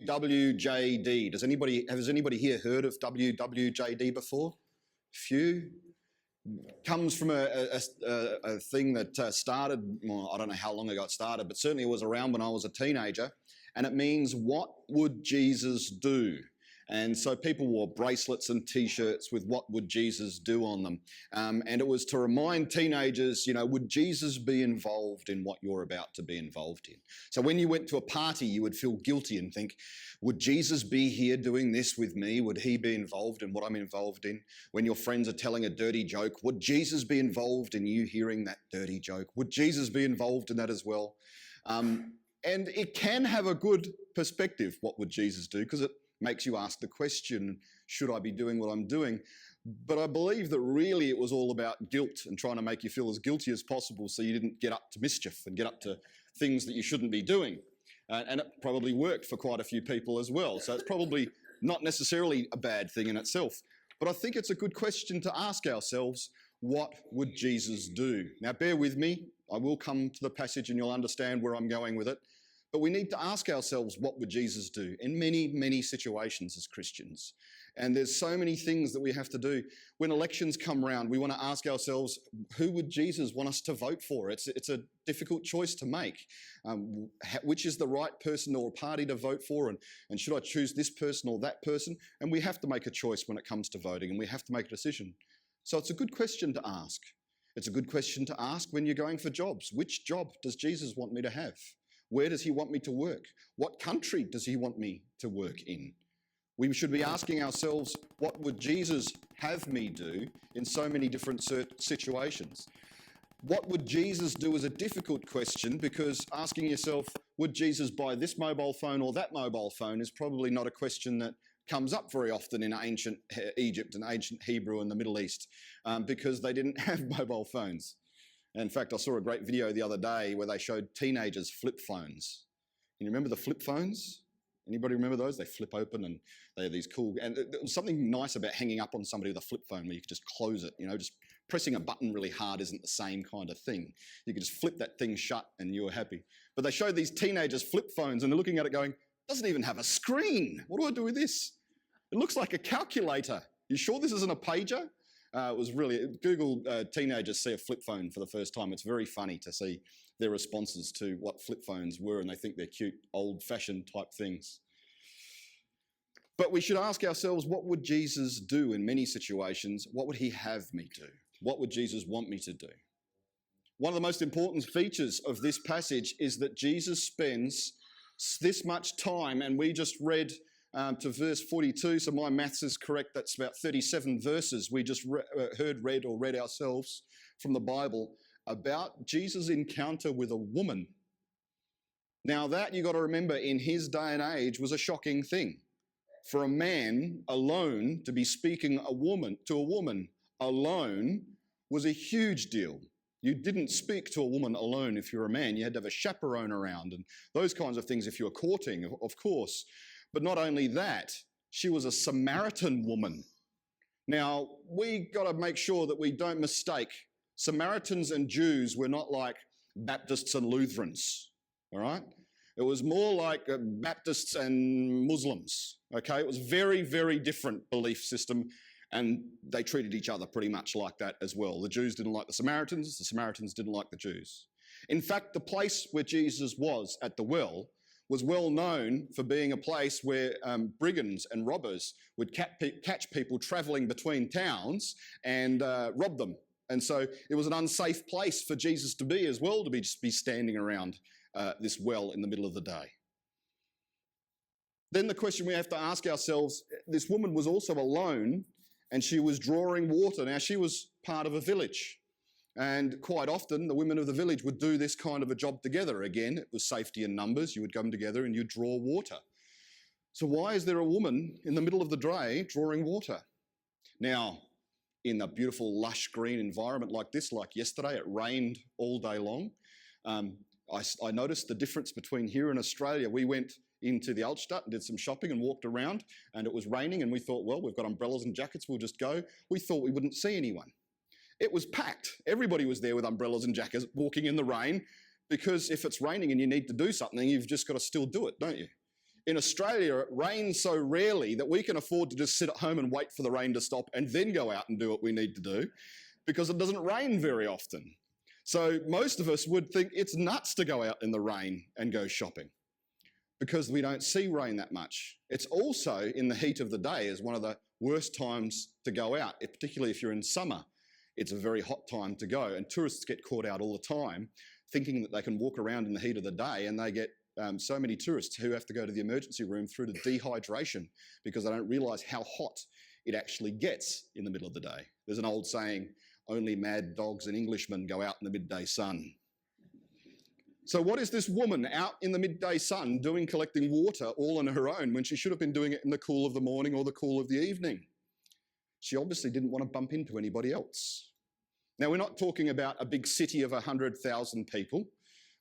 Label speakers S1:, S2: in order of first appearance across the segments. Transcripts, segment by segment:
S1: WWJD. Has anybody here heard of WWJD before? Few. Comes from a thing that started, well, I don't know how long ago it started, but certainly it was around when I was a teenager, and it means, what would Jesus do? And so people wore bracelets and T-shirts with "What would Jesus do" on them. And it was to remind teenagers, would Jesus be involved in what you're about to be involved in? So when you went to a party, you would feel guilty and think, would Jesus be here doing this with me? Would he be involved in what I'm involved in? When your friends are telling a dirty joke, would Jesus be involved in you hearing that dirty joke? Would Jesus be involved in that as well? And it can have a good perspective, what would Jesus do? Because it makes you ask the question, should I be doing what I'm doing? But I believe that really it was all about guilt and trying to make you feel as guilty as possible so you didn't get up to mischief and get up to things that you shouldn't be doing. And it probably worked for quite a few people as well. So it's probably not necessarily a bad thing in itself. But I think it's a good question to ask ourselves, what would Jesus do? Now, bear with me. I will come to the passage and you'll understand where I'm going with it. But we need to ask ourselves, what would Jesus do in many, many situations as Christians? And there's so many things that we have to do. When elections come around, we want to ask ourselves, who would Jesus want us to vote for? It's a difficult choice to make. Which is the right person or party to vote for? And should I choose this person or that person? And we have to make a choice when it comes to voting, and we have to make a decision. So it's a good question to ask. It's a good question to ask when you're going for jobs. Which job does Jesus want me to have? Where does he want me to work? What country does he want me to work in? We should be asking ourselves, what would Jesus have me do in so many different situations? What would Jesus do is a difficult question, because asking yourself, would Jesus buy this mobile phone or that mobile phone, is probably not a question that comes up very often in ancient Egypt and ancient Hebrew and the Middle East, because they didn't have mobile phones. In fact, I saw a great video the other day where they showed teenagers flip phones. Can you remember the flip phones? Anybody remember those? They flip open and they have these cool... And there was something nice about hanging up on somebody with a flip phone where you could just close it. Just pressing a button really hard isn't the same kind of thing. You could just flip that thing shut and you were happy. But they showed these teenagers flip phones and they're looking at it going, doesn't even have a screen. What do I do with this? It looks like a calculator. You sure this isn't a pager? It was really, Google teenagers see a flip phone for the first time. It's very funny to see their responses to what flip phones were, and they think they're cute, old-fashioned type things. But we should ask ourselves, what would Jesus do in many situations? What would he have me do? What would Jesus want me to do? One of the most important features of this passage is that Jesus spends this much time, and we just read to verse 42, so my maths is correct, that's about 37 verses we just read ourselves from the Bible about Jesus' encounter with a woman. Now that, you've got to remember, in his day and age was a shocking thing. For a man alone to be speaking to a woman alone was a huge deal. You didn't speak to a woman alone if you're a man. You had to have a chaperone around and those kinds of things if you were courting, of course. But not only that, she was a Samaritan woman. Now, we got to make sure that we don't mistake. Samaritans and Jews were not like Baptists and Lutherans, all right? It was more like Baptists and Muslims, okay? It was very, very different belief system, and they treated each other pretty much like that as well. The Jews didn't like the Samaritans didn't like the Jews. In fact, the place where Jesus was at the well was well known for being a place where brigands and robbers would catch people travelling between towns and rob them. And so it was an unsafe place for Jesus to be as well, to just be standing around this well in the middle of the day. Then the question we have to ask ourselves, this woman was also alone and she was drawing water. Now, she was part of a village. And quite often, the women of the village would do this kind of a job together. Again, it was safety in numbers. You would come together and you'd draw water. So why is there a woman in the middle of the day drawing water? Now, in a beautiful, lush, green environment like this, like yesterday, it rained all day long. I noticed the difference between here and Australia. We went into the Altstadt and did some shopping and walked around, and it was raining, and we thought, well, we've got umbrellas and jackets, we'll just go. We thought we wouldn't see anyone. It was packed. Everybody was there with umbrellas and jackets walking in the rain, because if it's raining and you need to do something, you've just got to still do it, don't you? In Australia, it rains so rarely that we can afford to just sit at home and wait for the rain to stop and then go out and do what we need to do, because it doesn't rain very often. So most of us would think it's nuts to go out in the rain and go shopping, because we don't see rain that much. It's also, in the heat of the day, is one of the worst times to go out, particularly if you're in summer. It's a very hot time to go, and tourists get caught out all the time thinking that they can walk around in the heat of the day, and they get so many tourists who have to go to the emergency room through to dehydration because they don't realise how hot it actually gets in the middle of the day. There's an old saying, only mad dogs and Englishmen go out in the midday sun. So what is this woman out in the midday sun doing, collecting water all on her own, when she should have been doing it in the cool of the morning or the cool of the evening? She obviously didn't want to bump into anybody else. Now, we're not talking about a big city of 100,000 people.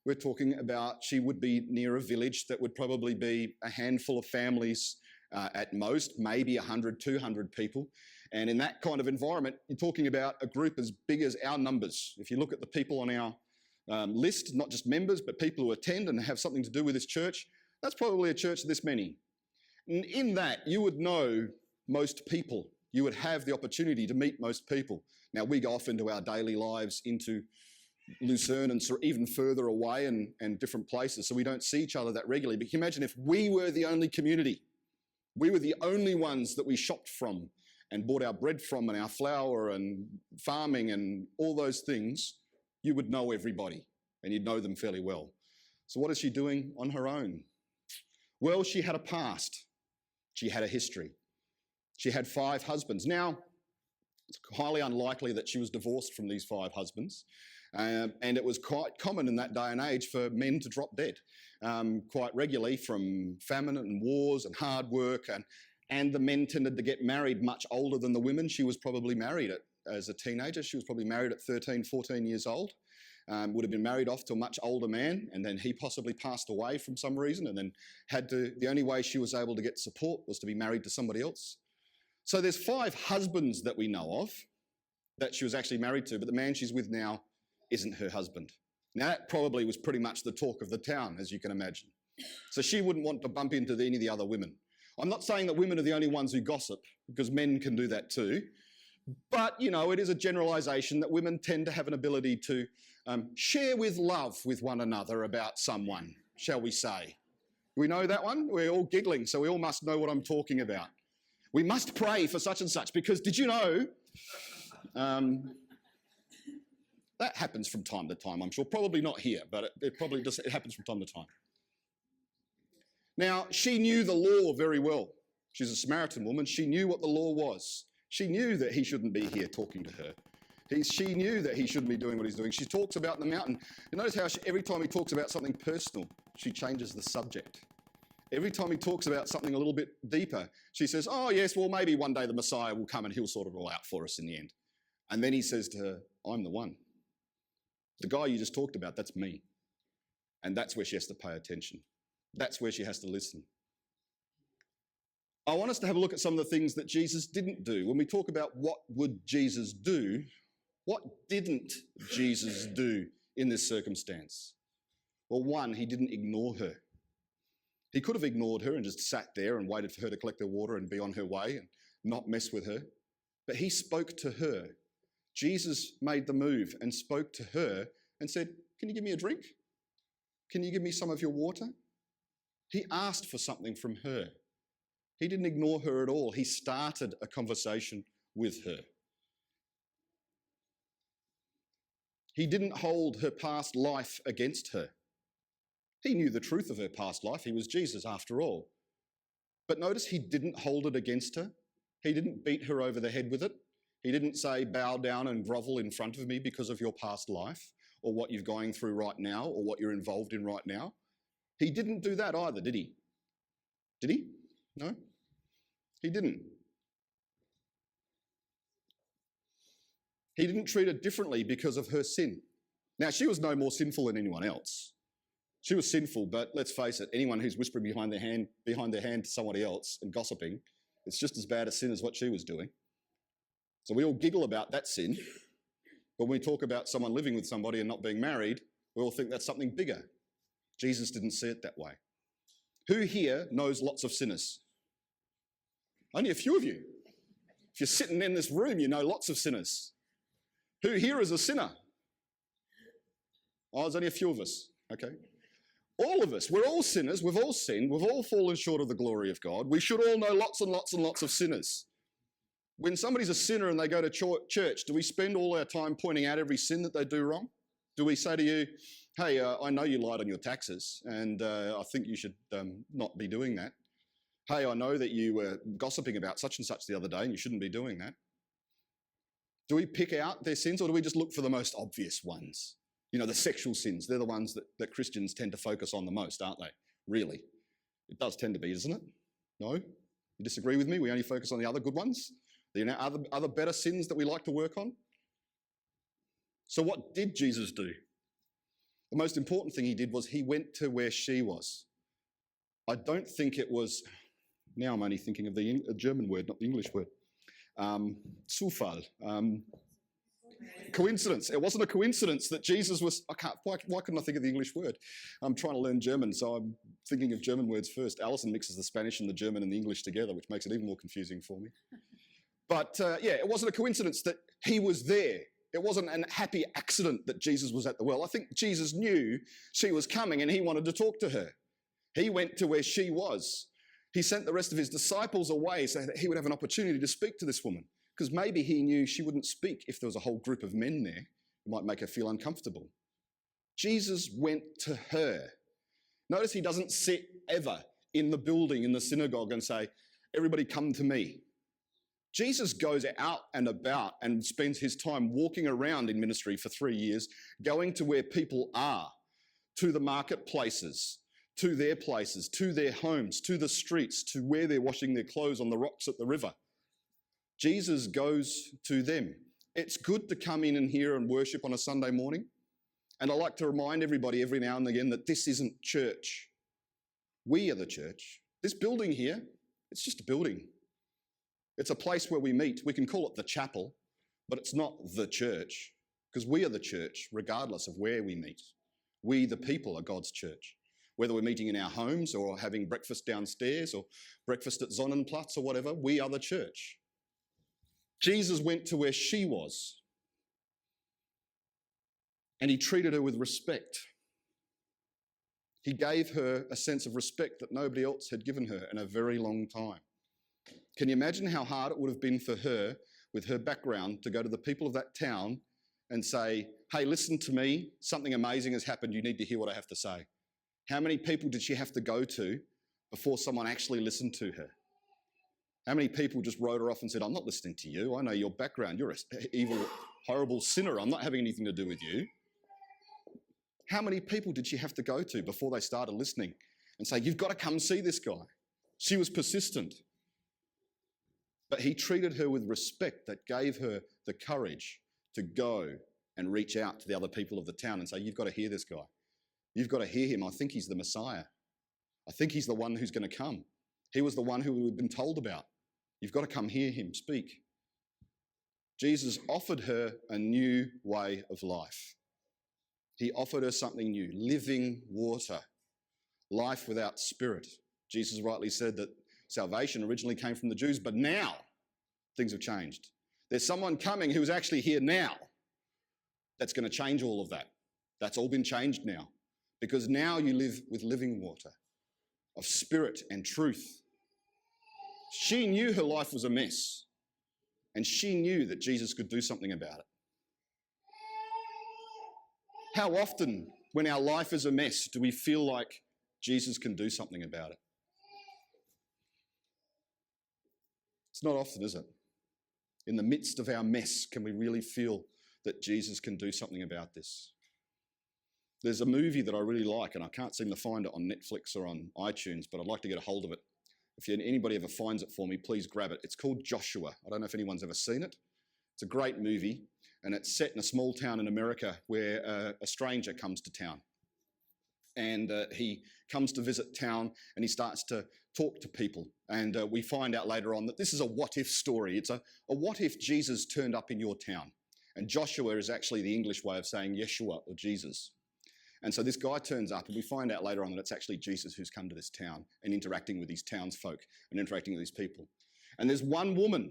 S1: We're talking about, she would be near a village that would probably be a handful of families at most, maybe 100, 200 people. And in that kind of environment, you're talking about a group as big as our numbers. If you look at the people on our list, not just members, but people who attend and have something to do with this church, that's probably a church of this many. And in that, you would know most people. You would have the opportunity to meet most people. Now, we go off into our daily lives, into Lucerne and even further away and different places, so we don't see each other that regularly. But can you imagine if we were the only community, we were the only ones that we shopped from and bought our bread from and our flour and farming and all those things, you would know everybody and you'd know them fairly well. So what is she doing on her own? Well, she had a past. She had a history. She had 5 husbands. Now, it's highly unlikely that she was divorced from these 5 husbands. And it was quite common in that day and age for men to drop dead quite regularly from famine and wars and hard work. And the men tended to get married much older than the women. She was probably married as a teenager. She was probably married at 13, 14 years old. Would have been married off to a much older man, and then he possibly passed away from some reason, and then the only way she was able to get support was to be married to somebody else. So there's 5 husbands that we know of that she was actually married to, but the man she's with now isn't her husband. Now, that probably was pretty much the talk of the town, as you can imagine. So she wouldn't want to bump into any of the other women. I'm not saying that women are the only ones who gossip, because men can do that too. But, you know, it is a generalisation that women tend to have an ability to share with love with one another about someone, shall we say. We know that one? We're all giggling, so we all must know what I'm talking about. We must pray for such and such, because did you know... that happens from time to time, I'm sure. Probably not here, but it happens from time to time. Now, she knew the law very well. She's a Samaritan woman. She knew what the law was. She knew that he shouldn't be here talking to her. She knew that he shouldn't be doing what he's doing. She talks about the mountain. You notice how every time he talks about something personal, she changes the subject. Every time he talks about something a little bit deeper, she says, oh yes, well maybe one day the Messiah will come and he'll sort it all out for us in the end. And then he says to her, I'm the one. The guy you just talked about, that's me. And that's where she has to pay attention. That's where she has to listen. I want us to have a look at some of the things that Jesus didn't do. When we talk about what would Jesus do, what didn't Jesus do in this circumstance? Well, one, he didn't ignore her. He could have ignored her and just sat there and waited for her to collect her water and be on her way and not mess with her. But he spoke to her. Jesus made the move and spoke to her and said, can you give me a drink? Can you give me some of your water? He asked for something from her. He didn't ignore her at all. He started a conversation with her. He didn't hold her past life against her. He knew the truth of her past life. He was Jesus after all. But notice he didn't hold it against her. He didn't beat her over the head with it. He didn't say, bow down and grovel in front of me because of your past life or what you're going through right now or what you're involved in right now. He didn't do that either, did he? Did he? No, he didn't. He didn't treat her differently because of her sin. Now, she was no more sinful than anyone else. She was sinful, but let's face it, anyone who's whispering behind their hand to somebody else and gossiping, it's just as bad a sin as what she was doing. So we all giggle about that sin, but when we talk about someone living with somebody and not being married, we all think that's something bigger. Jesus didn't see it that way. Who here knows lots of sinners? Only a few of you. If you're sitting in this room, you know lots of sinners. Who here is a sinner? Oh, there's only a few of us. Okay. All of us, we're all sinners. We've all sinned. We've all fallen short of the glory of God. We should all know lots and lots and lots of sinners. When somebody's a sinner and they go to church, do we spend all our time pointing out every sin that they do wrong? Do we say to you, hey, I know you lied on your taxes and I think you should not be doing that. Hey, I know that you were gossiping about such and such the other day and you shouldn't be doing that. Do we pick out their sins or do we just look for the most obvious ones? You know, the sexual sins, they're the ones that Christians tend to focus on the most, aren't they? Really. It does tend to be, doesn't it? No? You disagree with me? We only focus on the other good ones? You know, other better sins that we like to work on? So what did Jesus do? The most important thing he did was he went to where she was. I don't think it was, now I'm only thinking of the German word, not the English word. Zufall. Coincidence. It wasn't a coincidence that Jesus was, why couldn't I think of the English word? I'm trying to learn German, so I'm thinking of German words first. Alison mixes the Spanish and the German and the English together, which makes it even more confusing for me. But yeah, it wasn't a coincidence that he was there. It wasn't a happy accident that Jesus was at the well. I think Jesus knew she was coming and he wanted to talk to her. He went to where she was. He sent the rest of his disciples away so that he would have an opportunity to speak to this woman, because maybe he knew she wouldn't speak if there was a whole group of men there who might make her feel uncomfortable. Jesus went to her. Notice he doesn't sit ever in the building, in the synagogue and say, everybody come to me. Jesus goes out and about and spends his time walking around in ministry for 3 years, going to where people are, to the marketplaces, to their places, to their homes, to the streets, to where they're washing their clothes on the rocks at the river. Jesus goes to them. It's good to come in and hear and worship on a Sunday morning. And I like to remind everybody every now and again that this isn't church. We are the church. This building here, it's just a building. It's a place where we meet. We can call it the chapel, but it's not the church, because we are the church regardless of where we meet. We, the people, are God's church. Whether we're meeting in our homes or having breakfast downstairs or breakfast at Sonnenplatz or whatever, we are the church. Jesus went to where she was and he treated her with respect. He gave her a sense of respect that nobody else had given her in a very long time. Can you imagine how hard it would have been for her, with her background, to go to the people of that town and say, hey, listen to me, something amazing has happened, you need to hear what I have to say. How many people did she have to go to before someone actually listened to her? How many people just wrote her off and said, I'm not listening to you, I know your background, you're an evil, horrible sinner, I'm not having anything to do with you. How many people did she have to go to before they started listening and say, you've got to come see this guy? She was persistent. But he treated her with respect that gave her the courage to go and reach out to the other people of the town and say, you've got to hear this guy. You've got to hear him. I think he's the Messiah. I think he's the one who's going to come. He was the one who we've been told about. You've got to come hear him speak. Jesus offered her a new way of life. He offered her something new, living water, life without spirit. Jesus rightly said that salvation originally came from the Jews, but now things have changed. There's someone coming who's actually here now that's going to change all of that. That's all been changed now, because now you live with living water of spirit and truth. She knew her life was a mess, and she knew that Jesus could do something about it. How often, when our life is a mess, do we feel like Jesus can do something about it? It's not often, is it? In the midst of our mess, can we really feel that Jesus can do something about this? There's a movie that I really like, and I can't seem to find it on Netflix or on iTunes, but I'd like to get a hold of it. If anybody ever finds it for me, please grab it. It's called Joshua. I don't know if anyone's ever seen it. It's a great movie, and it's set in a small town in America where a stranger comes to town. And he comes to visit town and he starts to talk to people. And we find out later on that this is a what-if story. It's a what if Jesus turned up in your town? And Joshua is actually the English way of saying Yeshua or Jesus. And so this guy turns up, and we find out later on that it's actually Jesus who's come to this town and interacting with these townsfolk and interacting with these people. And there's one woman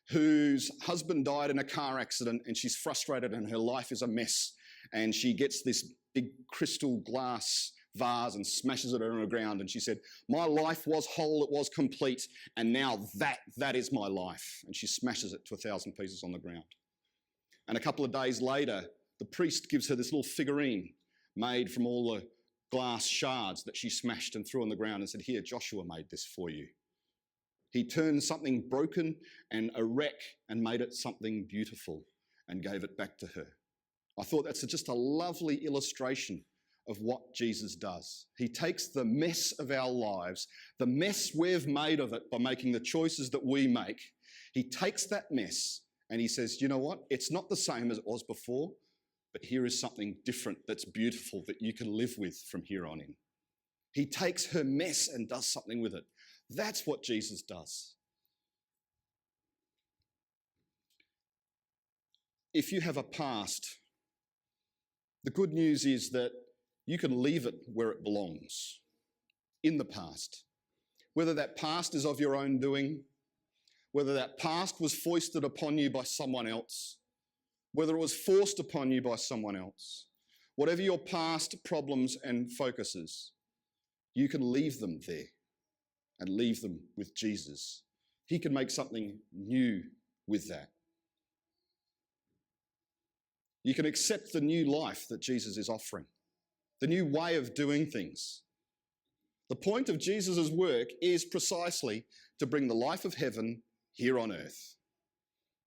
S1: whose husband died in a car accident, and she's frustrated and her life is a mess. And she gets this big crystal glass vase and smashes it on the ground. And she said, my life was whole, it was complete, and now that is my life. And she smashes it to 1,000 pieces on the ground. And a couple of days later, the priest gives her this little figurine made from all the glass shards that she smashed and threw on the ground and said, here, Joshua made this for you. He turned something broken and a wreck and made it something beautiful and gave it back to her. I thought that's just a lovely illustration of what Jesus does. He takes the mess of our lives, the mess we've made of it by making the choices that we make. He takes that mess and he says, you know what? It's not the same as it was before, but here is something different that's beautiful that you can live with from here on in. He takes her mess and does something with it. That's what Jesus does. If you have a past, the good news is that you can leave it where it belongs, in the past. Whether that past is of your own doing, whether that past was foisted upon you by someone else, whether it was forced upon you by someone else, whatever your past problems and focuses, you can leave them there and leave them with Jesus. He can make something new with that. You can accept the new life that Jesus is offering, the new way of doing things. The point of Jesus' work is precisely to bring the life of heaven here on earth.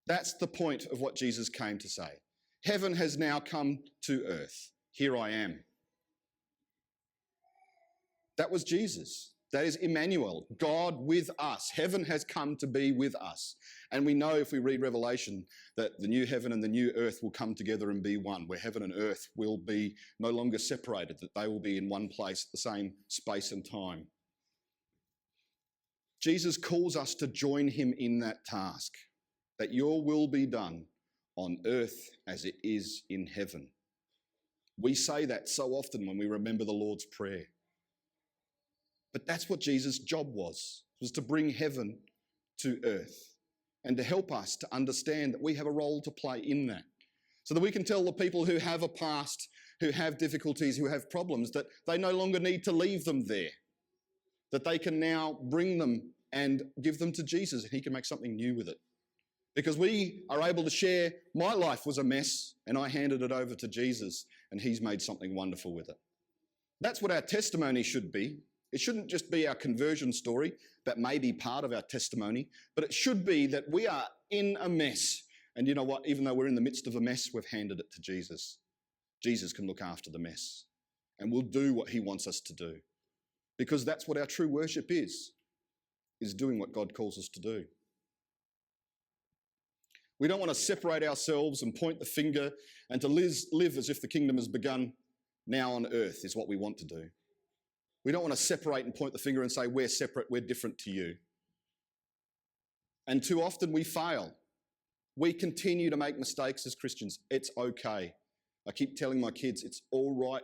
S1: That's the point of what Jesus came to say. Heaven has now come to earth. Here I am. That was Jesus. That is Emmanuel, God with us. Heaven has come to be with us. And we know if we read Revelation that the new heaven and the new earth will come together and be one, where heaven and earth will be no longer separated, that they will be in one place, the same space and time. Jesus calls us to join him in that task, that your will be done on earth as it is in heaven. We say that so often when we remember the Lord's Prayer. But that's what Jesus' job was to bring heaven to earth and to help us to understand that we have a role to play in that. So that we can tell the people who have a past, who have difficulties, who have problems, that they no longer need to leave them there. That they can now bring them and give them to Jesus and he can make something new with it. Because we are able to share, my life was a mess and I handed it over to Jesus and he's made something wonderful with it. That's what our testimony should be. It shouldn't just be our conversion story. That may be part of our testimony, but it should be that we are in a mess. And you know what? Even though we're in the midst of a mess, we've handed it to Jesus. Jesus can look after the mess and we'll do what he wants us to do. Because that's what our true worship is doing what God calls us to do. We don't want to separate ourselves and point the finger and to live as if the kingdom has begun now on earth is what we want to do. We don't want to separate and point the finger and say, we're separate, we're different to you. And too often we fail. We continue to make mistakes as Christians. It's okay. I keep telling my kids, it's all right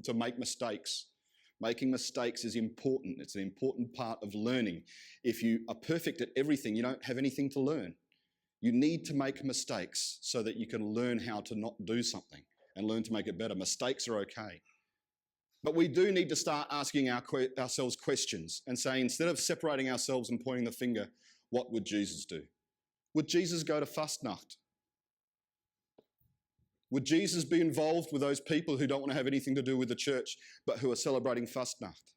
S1: to make mistakes. Making mistakes is important. It's an important part of learning. If you are perfect at everything, you don't have anything to learn. You need to make mistakes so that you can learn how to not do something and learn to make it better. Mistakes are okay. But we do need to start asking ourselves questions and say, instead of separating ourselves and pointing the finger, what would Jesus do? Would Jesus go to Fastnacht? Would Jesus be involved with those people who don't want to have anything to do with the church, but who are celebrating Fastnacht?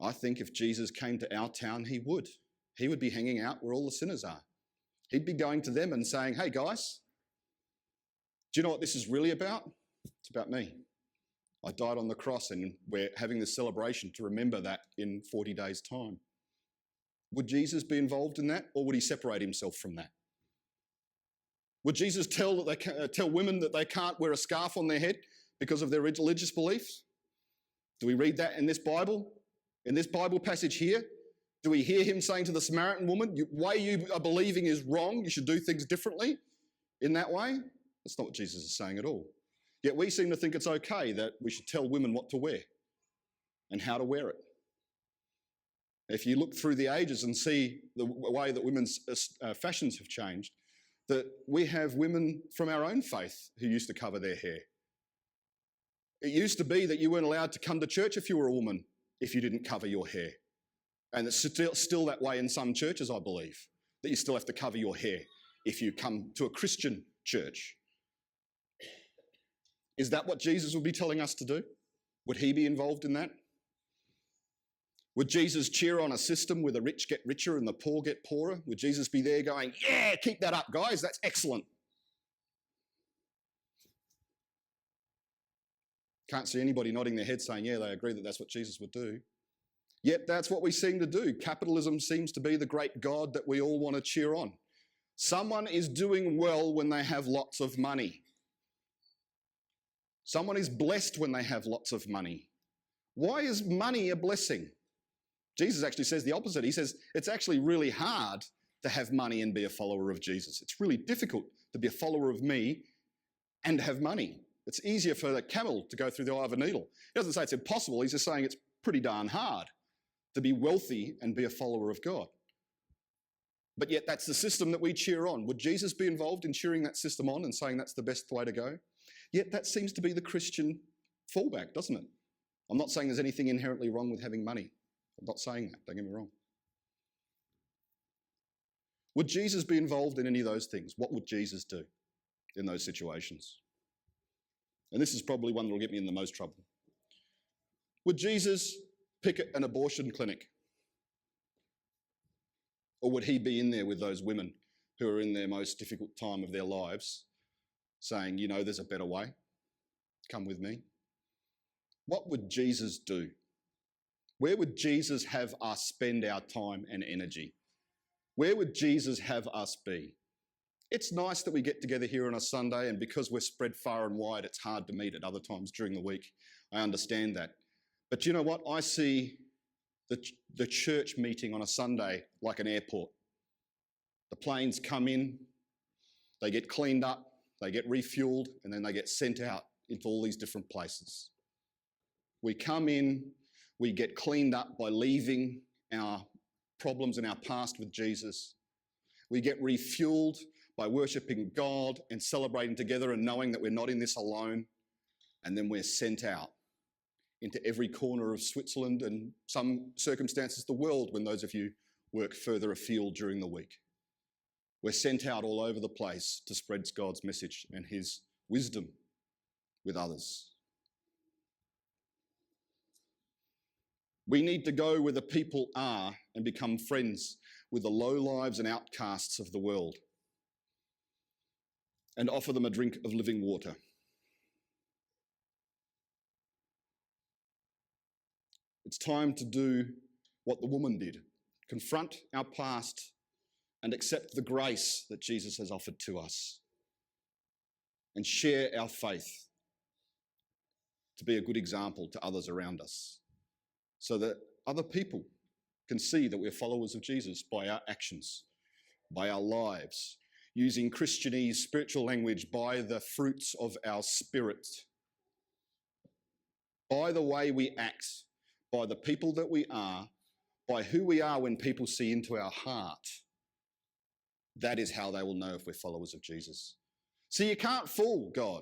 S1: I think if Jesus came to our town, he would. He would be hanging out where all the sinners are. He'd be going to them and saying, hey guys, do you know what this is really about? It's about me. I died on the cross and we're having this celebration to remember that in 40 days' time. Would Jesus be involved in that, or would he separate himself from that? Would Jesus tell women that they can't wear a scarf on their head because of their religious beliefs? Do we read that in this Bible? In this Bible passage here? Do we hear him saying to the Samaritan woman, the way you are believing is wrong, you should do things differently in that way? That's not what Jesus is saying at all. Yet we seem to think it's okay that we should tell women what to wear and how to wear it. If you look through the ages and see the way that women's fashions have changed, that we have women from our own faith who used to cover their hair. It used to be that you weren't allowed to come to church if you were a woman if you didn't cover your hair. And it's still that way in some churches, I believe, that you still have to cover your hair if you come to a Christian church. Is that what Jesus would be telling us to do? Would he be involved in that? Would Jesus cheer on a system where the rich get richer and the poor get poorer? Would Jesus be there going, yeah, keep that up, guys, that's excellent? Can't see anybody nodding their head saying, yeah, they agree that that's what Jesus would do. Yet that's what we seem to do. Capitalism seems to be the great god that we all want to cheer on. Someone is doing well when they have lots of money. Someone is blessed when they have lots of money. Why is money a blessing? Jesus actually says the opposite. He says it's actually really hard to have money and be a follower of Jesus. It's really difficult to be a follower of me and have money. It's easier for the camel to go through the eye of a needle. He doesn't say it's impossible. He's just saying it's pretty darn hard to be wealthy and be a follower of God. But yet that's the system that we cheer on. Would Jesus be involved in cheering that system on and saying that's the best way to go? Yet that seems to be the Christian fallback, doesn't it? I'm not saying there's anything inherently wrong with having money. I'm not saying that, don't get me wrong. Would Jesus be involved in any of those things? What would Jesus do in those situations? And this is probably one that will get me in the most trouble. Would Jesus picket an abortion clinic? Or would he be in there with those women who are in their most difficult time of their lives saying, you know, there's a better way, come with me? What would Jesus do? Where would Jesus have us spend our time and energy? Where would Jesus have us be? It's nice that we get together here on a Sunday, and because we're spread far and wide, it's hard to meet at other times during the week. I understand that. But you know what? I see the church meeting on a Sunday like an airport. The planes come in, they get cleaned up, they get refueled, and then they get sent out into all these different places. We come in, we get cleaned up by leaving our problems in our past with Jesus. We get refueled by worshipping God and celebrating together and knowing that we're not in this alone. And then we're sent out into every corner of Switzerland and some circumstances the world when those of you work further afield during the week. We're sent out all over the place to spread God's message and his wisdom with others. We need to go where the people are and become friends with the lowlives and outcasts of the world and offer them a drink of living water. It's time to do what the woman did, confront our past and accept the grace that Jesus has offered to us and share our faith to be a good example to others around us so that other people can see that we're followers of Jesus by our actions, by our lives, using Christianese spiritual language, by the fruits of our spirit, by the way we act, by the people that we are, by who we are when people see into our heart. That is how they will know if we're followers of Jesus. See, you can't fool God.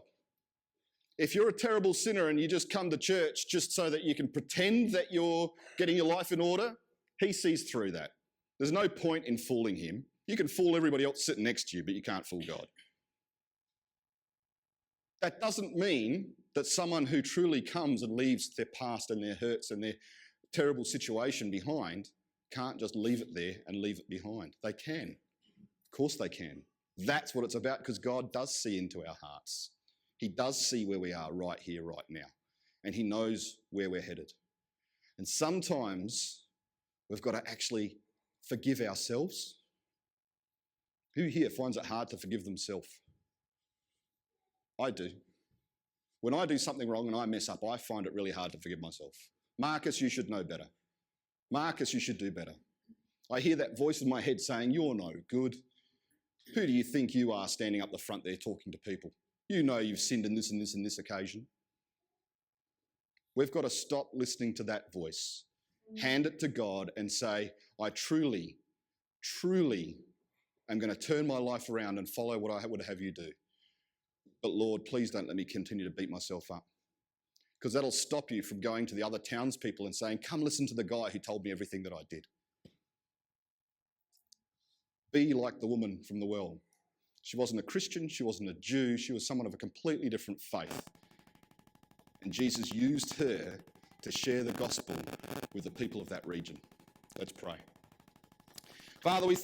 S1: If you're a terrible sinner and you just come to church just so that you can pretend that you're getting your life in order, he sees through that. There's no point in fooling him. You can fool everybody else sitting next to you, but you can't fool God. That doesn't mean that someone who truly comes and leaves their past and their hurts and their terrible situation behind can't just leave it there and leave it behind. They can. Of course they can. That's what it's about, because God does see into our hearts. He does see where we are right here, right now. And he knows where we're headed. And sometimes we've got to actually forgive ourselves. Who here finds it hard to forgive themselves? I do. When I do something wrong and I mess up, I find it really hard to forgive myself. Marcus, you should know better. Marcus, you should do better. I hear that voice in my head saying, you're no good. Who do you think you are standing up the front there talking to people? You know you've sinned in this and this and this occasion. We've got to stop listening to that voice, hand it to God and say, I truly, truly am going to turn my life around and follow what I would have you do. But Lord, please don't let me continue to beat myself up, because that'll stop you from going to the other townspeople and saying, come listen to the guy who told me everything that I did. Be like the woman from the well. She wasn't a Christian, she wasn't a Jew, she was someone of a completely different faith. And Jesus used her to share the gospel with the people of that region. Let's pray. Father, we